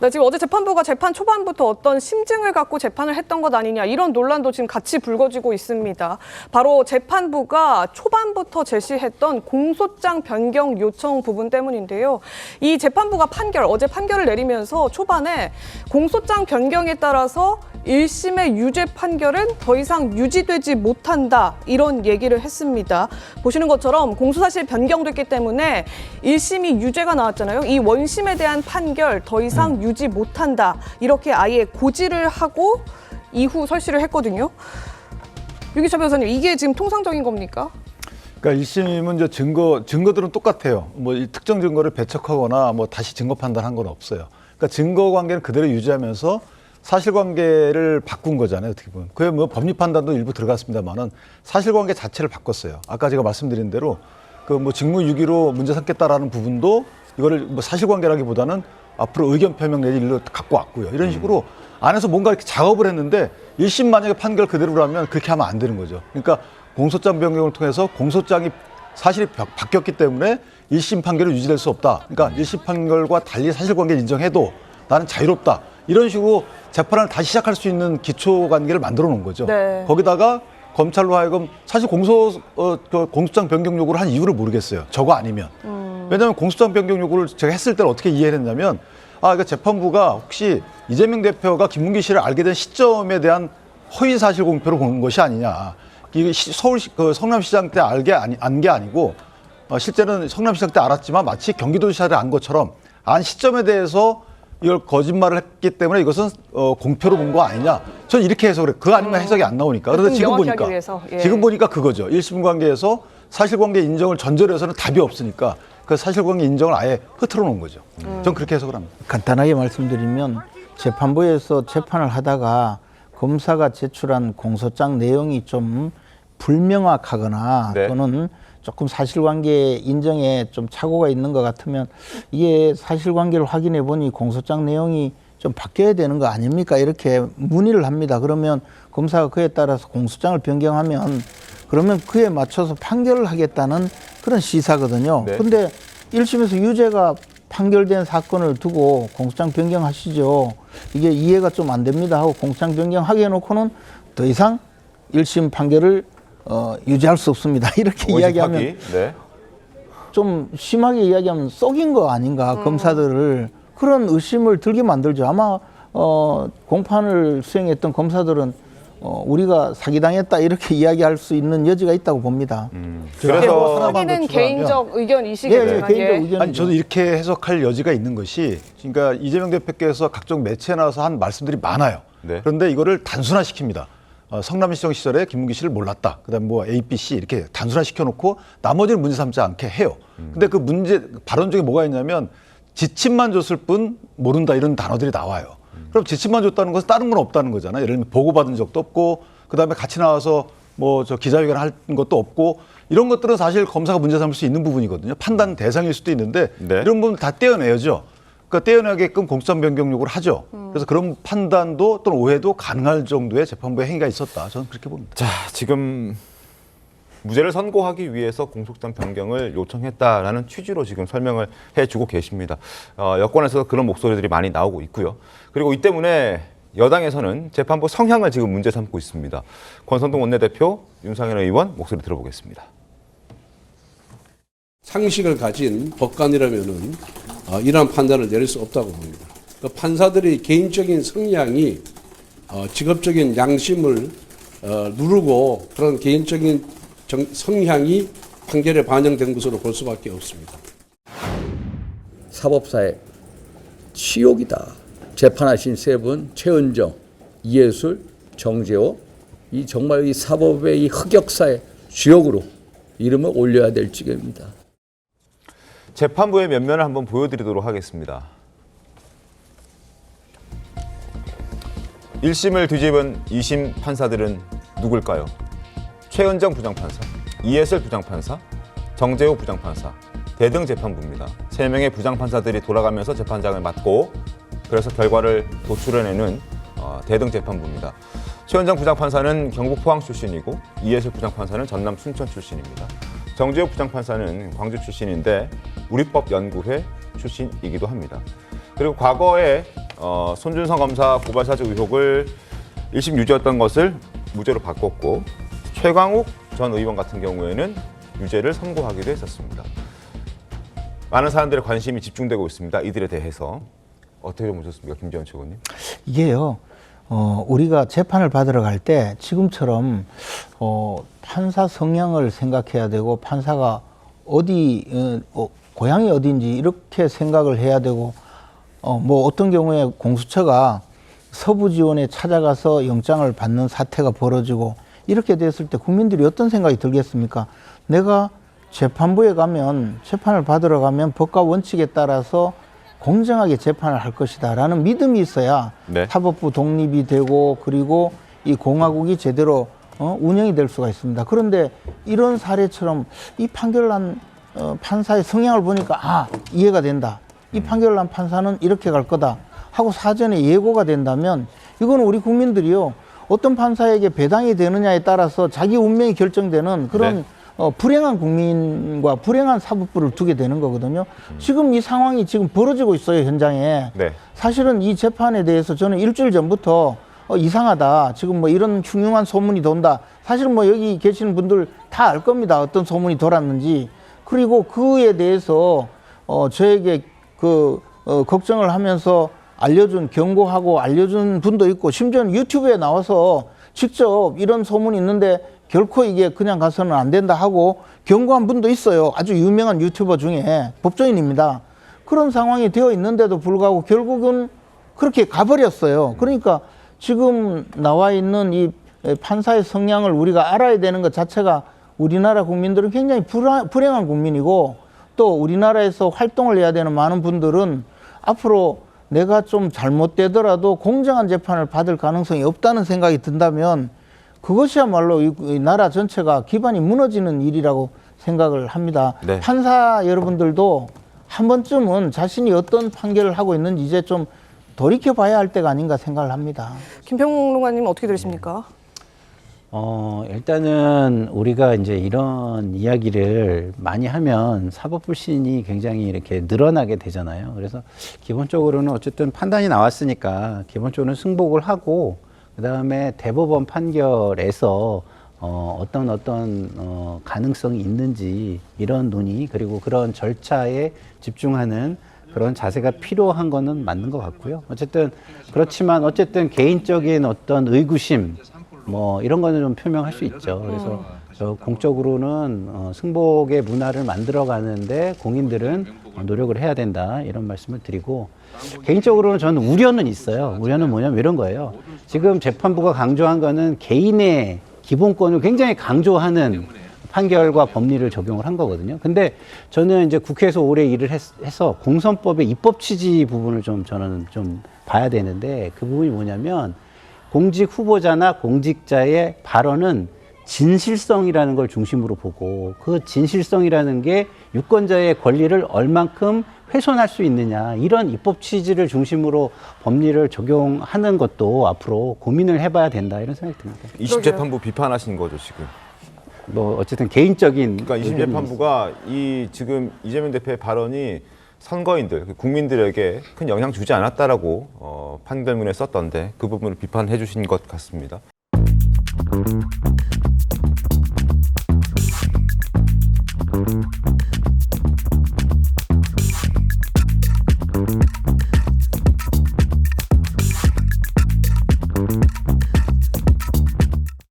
네, 지금 어제 재판부가 재판 초반부터 어떤 심증을 갖고 재판을 했던 것 아니냐 이런 논란도 지금 같이 불거지고 있습니다. 바로 재판부가 초반부터 제시했던 공소장 변경 요청 부분 때문인데요. 이 재판부가 어제 판결을 내리면서 초반에 공소장 변경에 따라서 1심의 유죄 판결은 더 이상 유지되지 못한다 이런 얘기를 했습니다. 보시는 것처럼 공소사실 변경됐기 때문에 1심이 유죄가 나왔잖아요. 이 원심에 대한 판결 더 이상 유지 못한다 이렇게 아예 고지를 하고 이후 설시를 했거든요. 유기철 변호사님, 이게 지금 통상적인 겁니까? 그러니까 1심은 이제 증거들은 똑같아요. 뭐 특정 증거를 배척하거나 뭐 다시 증거 판단한 건 없어요. 그러니까 증거 관계는 그대로 유지하면서 사실관계를 바꾼 거잖아요, 어떻게 보면. 그게 뭐 법리 판단도 일부 들어갔습니다만은 사실관계 자체를 바꿨어요. 아까 제가 말씀드린 대로 그 뭐 직무유기로 문제 삼겠다라는 부분도 이거를 뭐 사실관계라기보다는 앞으로 의견 표명 내지 일로 갖고 왔고요. 이런 식으로 안에서 뭔가 이렇게 작업을 했는데 1심 만약에 판결 그대로라면 그렇게 하면 안 되는 거죠. 그러니까 공소장 변경을 통해서 공소장이 사실이 바뀌었기 때문에 1심 판결은 유지될 수 없다. 그러니까 1심 판결과 달리 사실관계를 인정해도 나는 자유롭다. 이런 식으로 재판을 다시 시작할 수 있는 기초관계를 만들어 놓은 거죠. 네. 거기다가 검찰로 하여금 사실 공소장 변경 요구를 한 이유를 모르겠어요. 저거 아니면. 왜냐하면 공소장 변경 요구를 제가 했을 때는 어떻게 이해를 했냐면 그러니까 재판부가 혹시 이재명 대표가 김문기 씨를 알게 된 시점에 대한 허위 사실 공표로 보는 것이 아니냐. 이게 서울시 성남시장 때 안 게 아니고 실제는 성남시장 때 알았지만 마치 경기도지사를 안 것처럼 안 시점에 대해서 이걸 거짓말을 했기 때문에 이것은 공표로 본 거 아니냐. 저는 이렇게 해석을 해요. 그거 아니면 해석이 안 나오니까. 그런데 지금 보니까 그거죠. 1심 관계에서 사실관계 인정을 전제로 해서는 답이 없으니까 그 사실관계 인정을 아예 흐트러 놓은 거죠. 저는 그렇게 해석을 합니다. 간단하게 말씀드리면 재판부에서 재판을 하다가 검사가 제출한 공소장 내용이 좀 불명확하거나 네. 또는 조금 사실관계 인정에 좀 착오가 있는 것 같으면 이게 사실관계를 확인해 보니 공소장 내용이 좀 바뀌어야 되는 거 아닙니까? 이렇게 문의를 합니다. 그러면 검사가 그에 따라서 공소장을 변경하면 그러면 그에 맞춰서 판결을 하겠다는 그런 시사거든요. 네. 근데 1심에서 유죄가 판결된 사건을 두고 공소장 변경하시죠. 이게 이해가 좀 안 됩니다 하고 공소장 변경하게 해놓고는 더 이상 1심 판결을 유지할 수 없습니다. 이렇게 이야기하면 네. 좀 심하게 이야기하면 속인 거 아닌가 검사들을 그런 의심을 들게 만들죠. 아마 공판을 수행했던 검사들은 우리가 사기당했다 이렇게 이야기할 수 있는 여지가 있다고 봅니다. 그래서 하기는 개인적 의견이시겠지만 개인적 의견이죠. 아니 저도 이렇게 해석할 여지가 있는 것이 그러니까 이재명 대표께서 각종 매체에 나와서 한 말씀들이 많아요. 네. 그런데 이거를 단순화시킵니다. 성남시정 시절에 김문기 씨를 몰랐다. 그다음 뭐 A, B, C 이렇게 단순화시켜놓고 나머지는 문제 삼지 않게 해요. 근데 그 발언 중에 뭐가 있냐면 지침만 줬을 뿐 모른다 이런 단어들이 나와요. 그럼 지침만 줬다는 것은 다른 건 없다는 거잖아요. 예를 들면 보고받은 적도 없고 그다음에 같이 나와서 뭐 저 기자회견 할 것도 없고 이런 것들은 사실 검사가 문제 삼을 수 있는 부분이거든요. 판단 대상일 수도 있는데 네. 이런 부분 다 떼어내야죠. 그러니까 떼어내게끔 공소장 변경 요구를 하죠. 그래서 그런 판단도 또는 오해도 가능할 정도의 재판부의 행위가 있었다. 저는 그렇게 봅니다. 자, 지금 무죄를 선고하기 위해서 공소장 변경을 요청했다라는 취지로 지금 설명을 해주고 계십니다. 여권에서 그런 목소리들이 많이 나오고 있고요. 그리고 이 때문에 여당에서는 재판부 성향을 지금 문제 삼고 있습니다. 권선동 원내대표, 윤상현 의원 목소리 들어보겠습니다. 상식을 가진 법관이라면은 이러한 판단을 내릴 수 없다고 봅니다. 그 판사들의 개인적인 성향이 직업적인 양심을 누르고 그런 개인적인 성향이 판결에 반영된 것으로 볼 수밖에 없습니다. 사법사의 치욕이다. 재판하신 세 분 최은정, 이해술, 정재호 이 정말 이 사법의 이 흑역사의 주역으로 이름을 올려야 될 지경입니다. 재판부의 면면을 한번 보여드리도록 하겠습니다. 1심을 뒤집은 2심 판사들은 누굴까요? 최은정 부장판사, 이해슬 부장판사, 정재호 부장판사, 대등 재판부입니다. 3명의 부장판사들이 돌아가면서 재판장을 맡고 그래서 결과를 도출해내는 대등 재판부입니다. 최은정 부장판사는 경북 포항 출신이고 이해슬 부장판사는 전남 순천 출신입니다. 정재호 부장판사는 광주 출신인데 우리법 연구회 출신이기도 합니다. 그리고 과거에 손준성 검사 고발 사주 의혹을 1심 유죄였던 것을 무죄로 바꿨고 최광욱 전 의원 같은 경우에는 유죄를 선고하기도 했었습니다. 많은 사람들의 관심이 집중되고 있습니다. 이들에 대해서 어떻게 좀 보셨습니까, 김재원 최고님? 이게요, 우리가 재판을 받으러 갈 때 지금처럼 판사 성향을 생각해야 되고 판사가 고향이 어딘지 이렇게 생각을 해야 되고 뭐 어떤 경우에 공수처가 서부지원에 찾아가서 영장을 받는 사태가 벌어지고 이렇게 됐을 때 국민들이 어떤 생각이 들겠습니까? 내가 재판부에 가면 재판을 받으러 가면 법과 원칙에 따라서 공정하게 재판을 할 것이다 라는 믿음이 있어야 네. 사법부 독립이 되고 그리고 이 공화국이 제대로 운영이 될 수가 있습니다. 그런데 이런 사례처럼 이 판결을 난 판사의 성향을 보니까 이해가 된다. 이 판결을 난 판사는 이렇게 갈 거다 하고 사전에 예고가 된다면 이건 우리 국민들이요 어떤 판사에게 배당이 되느냐에 따라서 자기 운명이 결정되는 그런 네. 불행한 국민과 불행한 사법부를 두게 되는 거거든요. 지금 이 상황이 지금 벌어지고 있어요, 현장에. 네. 사실은 이 재판에 대해서 저는 일주일 전부터 이상하다. 지금 뭐 이런 흉흉한 소문이 돈다. 사실은 뭐 여기 계시는 분들 다 알 겁니다. 어떤 소문이 돌았는지. 그리고 그에 대해서 저에게 걱정을 하면서 경고하고 알려준 분도 있고 심지어는 유튜브에 나와서 직접 이런 소문이 있는데 결코 이게 그냥 가서는 안 된다 하고 경고한 분도 있어요. 아주 유명한 유튜버 중에 법조인입니다. 그런 상황이 되어 있는데도 불구하고 결국은 그렇게 가버렸어요. 그러니까 지금 나와 있는 이 판사의 성향을 우리가 알아야 되는 것 자체가 우리나라 국민들은 굉장히 불행한 국민이고 또 우리나라에서 활동을 해야 되는 많은 분들은 앞으로 내가 좀 잘못되더라도 공정한 재판을 받을 가능성이 없다는 생각이 든다면 그것이야말로 이 나라 전체가 기반이 무너지는 일이라고 생각을 합니다. 네. 판사 여러분들도 한 번쯤은 자신이 어떤 판결을 하고 있는지 이제 좀 돌이켜봐야 할 때가 아닌가 생각을 합니다. 김평론가님 어떻게 들으십니까? 일단은 우리가 이제 이런 이야기를 많이 하면 사법 불신이 굉장히 이렇게 늘어나게 되잖아요. 그래서 기본적으로는 어쨌든 판단이 나왔으니까 기본적으로는 승복을 하고 그다음에 대법원 판결에서 어떤 가능성이 있는지 이런 논의 그리고 그런 절차에 집중하는 그런 자세가 필요한 거는 맞는 것 같고요. 그렇지만 어쨌든 개인적인 어떤 의구심 뭐 이런 거는 좀 표명할 수 있죠. 그래서 저 공적으로는 승복의 문화를 만들어 가는데 공인들은 노력을 해야 된다 이런 말씀을 드리고 개인적으로는 저는 우려는 있어요. 우려는 뭐냐면 이런 거예요. 지금 재판부가 강조한 거는 개인의 기본권을 굉장히 강조하는 판결과 법리를 적용을 한 거거든요. 근데 저는 이제 국회에서 오래 일을 해서 공선법의 입법 취지 부분을 저는 좀 봐야 되는데 그 부분이 뭐냐면 공직 후보자나 공직자의 발언은 진실성이라는 걸 중심으로 보고 그 진실성이라는 게 유권자의 권리를 얼만큼 훼손할 수 있느냐 이런 입법 취지를 중심으로 법리를 적용하는 것도 앞으로 고민을 해봐야 된다 이런 생각이 듭니다. 2심 재판부 비판하신 거죠, 지금. 뭐 어쨌든 개인적인 그러니까 2심 재판부가 지금 이재명 대표의 발언이 선거인들, 국민들에게 큰 영향 주지 않았다라고 판결문에 썼던데 그 부분을 비판해 주신 것 같습니다.